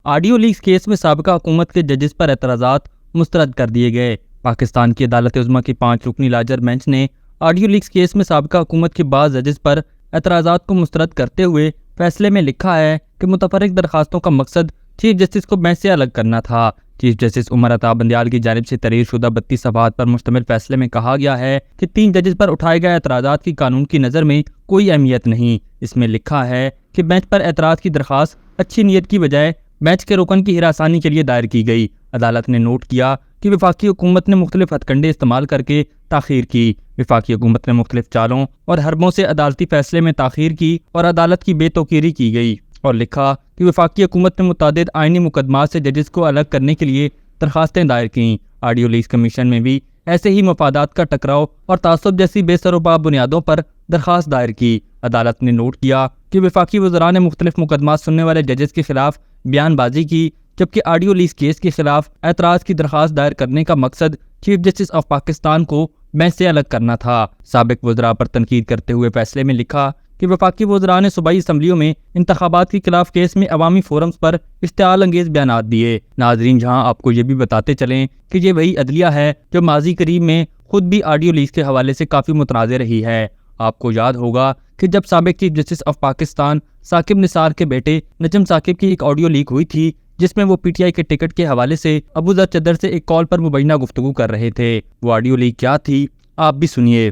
Audio leaks case میں سابقہ حکومت کے ججز پر اعتراضات مسترد کر دیے گئے۔ پاکستان کی عدالت عظمیٰ کی 5 رکنی لاجر بینچ نے آڈیو لیکس کیس میں سابقہ حکومت کے بعض ججز پر اعتراضات کو مسترد کرتے ہوئے فیصلے میں لکھا ہے کہ متفرق درخواستوں کا مقصد چیف جسٹس کو بینچ سے الگ کرنا تھا۔ چیف جسٹس عمر عطا بندیال کی جانب سے تحریر شدہ 32 صفحات پر مشتمل فیصلے میں کہا گیا ہے کہ 3 ججز پر اٹھائے گئے اعتراضات کی قانون کی نظر میں کوئی اہمیت نہیں۔ اس میں لکھا ہے کہ بینچ پر اعتراض کی درخواست اچھی نیت کی بجائے بینچ کے رکن کی ہراسانی کے لیے دائر کی گئی۔ عدالت نے نوٹ کیا کہ وفاقی حکومت نے مختلف ہتھ کنڈے استعمال کر کے تاخیر کی۔ وفاقی حکومت نے مختلف چالوں اور حربوں سے عدالتی فیصلے میں تاخیر کی اور عدالت کی بے توقیری کی گئی، اور لکھا کہ وفاقی حکومت نے متعدد آئینی مقدمات سے ججز کو الگ کرنے کے لیے درخواستیں دائر کیں۔ آڈیو لیکس کمیشن میں بھی ایسے ہی مفادات کا ٹکراؤ اور تعصب جیسی بے سر و پا بنیادوں پر درخواست دائر کی۔ عدالت نے نوٹ کیا کہ وفاقی وزراء نے مختلف مقدمات سننے والے ججز کے خلاف بیان بازی کی، جبکہ آڈیو لیکس کیس کے خلاف اعتراض کی درخواست دائر کرنے کا مقصد چیف جسٹس آف پاکستان کو بینچ سے الگ کرنا تھا۔ سابق وزراء پر تنقید کرتے ہوئے فیصلے میں لکھا کہ وفاقی وزراء نے صوبائی اسمبلیوں میں انتخابات کے خلاف کیس میں عوامی فورمز پر اشتعال انگیز بیانات دیے۔ ناظرین، جہاں آپ کو یہ بھی بتاتے چلیں کہ یہ وہی عدلیہ ہے جو ماضی قریب میں خود بھی آڈیو لیکس کے حوالے سے کافی متنازع رہی ہے۔ آپ کو یاد ہوگا کہ جب سابق chief justice of Pakistan Saqib Nisar کے بیٹے نجم ثاقب کی ایک آڈیو لیک ہوئی تھی، جس میں وہ پی ٹی آئی کے ٹکٹ کے حوالے سے ابو ذر چدر سے ایک کال پر مبینہ گفتگو کر رہے تھے۔ وہ آڈیو لیک کیا تھی، آپ بھی سنیے۔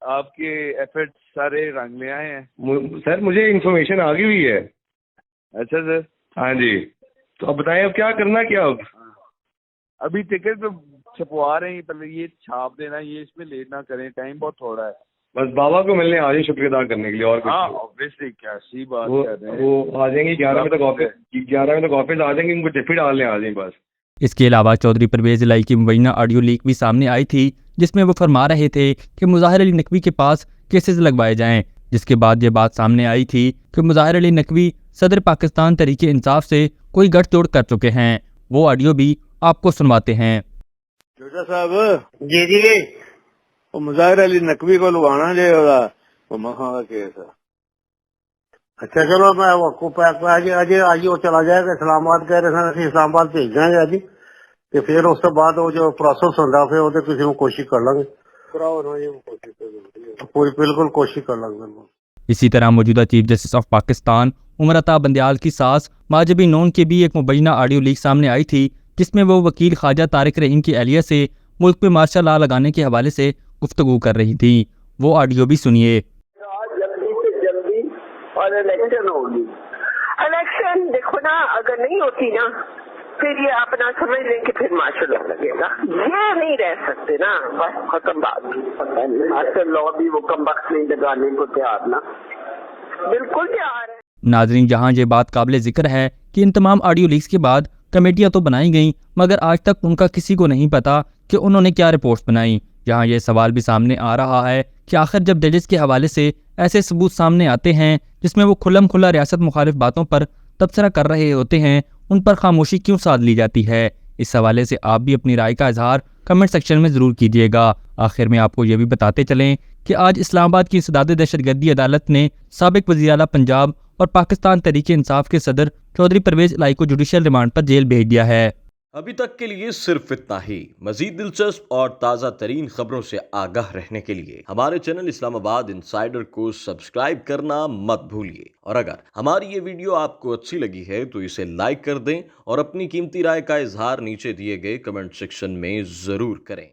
آپ کے ایفرٹ سارے رنگ میں آئے ہیں سر، مجھے انفارمیشن آ گئی ہوئی ہے۔ اچھا سر، ہاں جی، تو اب بتائیں اب کیا کرنا، کیا ابھی ٹکٹ چھپوا رہے ہیں، پہلے یہ چھاپ دینا، یہ اس میں لیٹ نہ کریں، ٹائم بہت تھوڑا ہے۔ بس بابا کو ملنے آ جائیں شکریہ ادا کرنے کے لیے، اور ہاں اوبیسلی، کیا سی بات کر رہے ہیں، وہ آ جائیں گے 11 بجے تک آفس آ جائیں گے، ان کو ٹفی ڈالنے آ جائیں بس۔ اس کے علاوہ چودھری پرویز الہی کی مبینہ آڈیو لیک بھی سامنے آئی تھی، جس میں وہ فرما رہے تھے کہ مظاہر علی نقوی کے پاس کیسز لگوائے جائیں، جس کے بعد یہ بات سامنے آئی تھی کہ مظاہر علی نقوی صدر پاکستان تحریک انصاف سے کوئی گٹھ جوڑ کر چکے ہیں۔ وہ آڈیو بھی آپ کو سنواتے ہیں۔ جوجا صاحب جی جی، وہ مظاہر علی نقوی کو لگانا جو ہوگا وہ مکھاں کا کیس ہے۔ اچھا چلو، میں آج وہ چلا جائے گا اسلام آباد، کہہ رہے تھے اسلام آباد بھیج دیں گے جی، کہ پھر اس کے بعد وہ جو پروسیس ہوتا پھر وہ کسی کو کوشش کر لیں گے، پوری بالکل کوشش کر لیں گے۔ اسی طرح موجودہ chief justice of Pakistan Umar Ata Bandial کی ساس ماجبی نون کی بھی ایک مبینہ آڈیو لیک سامنے آئی تھی، جس میں وہ وکیل خواجہ طارق رحیم کی اہلیہ سے ملک میں مارشل لا لگانے کے حوالے سے گفتگو کر رہی تھی۔ وہ آڈیو بھی سنیے۔ جلدی سے جلدی اور الیکشن ہوگی، الیکشن دیکھو نا، اگر نہیں ہوتی نا پھر یہ اپنا سمجھ لیں کہ پھر مارشل لا لگے گا، یہ نہیں رہ سکتے نا، بس ختم بات۔ مارشل لا بھی وہ کم وقت نہیں لگانے کو تیار نا، بالکل تیار ہے۔ ناظرین، جہاں یہ بات قابل ذکر ہے کہ ان تمام آڈیو لیکس کے بعد کمیٹیاں تو بنائی گئیں، مگر آج تک ان کا کسی کو نہیں پتا کہ انہوں نے کیا رپورٹس بنائیں۔ یہاں یہ سوال بھی سامنے آ رہا ہے کہ آخر جب ججز کے حوالے سے ایسے ثبوت سامنے آتے ہیں جس میں وہ کھلم کھلا ریاست مخالف باتوں پر تبصرہ کر رہے ہوتے ہیں، ان پر خاموشی کیوں سادھ لی جاتی ہے؟ اس حوالے سے آپ بھی اپنی رائے کا اظہار کمنٹ سیکشن میں ضرور کیجیے گا۔ آخر میں آپ کو یہ بھی بتاتے چلیں کہ آج اسلام آباد کی انسداد دہشت گردی عدالت نے سابق وزیر اعلیٰ پنجاب اور پاکستان تحریک انصاف کے صدر چودھری پرویز الہی کو جوڈیشل ریمانڈ پر جیل بھیج دیا ہے۔ ابھی تک کے لیے صرف اتنا ہی۔ مزید دلچسپ اور تازہ ترین خبروں سے آگاہ رہنے کے لیے ہمارے چینل اسلام آباد انسائیڈر کو سبسکرائب کرنا مت بھولیے، اور اگر ہماری یہ ویڈیو آپ کو اچھی لگی ہے تو اسے لائک کر دیں اور اپنی قیمتی رائے کا اظہار نیچے دیے گئے کمنٹ سیکشن میں ضرور کریں۔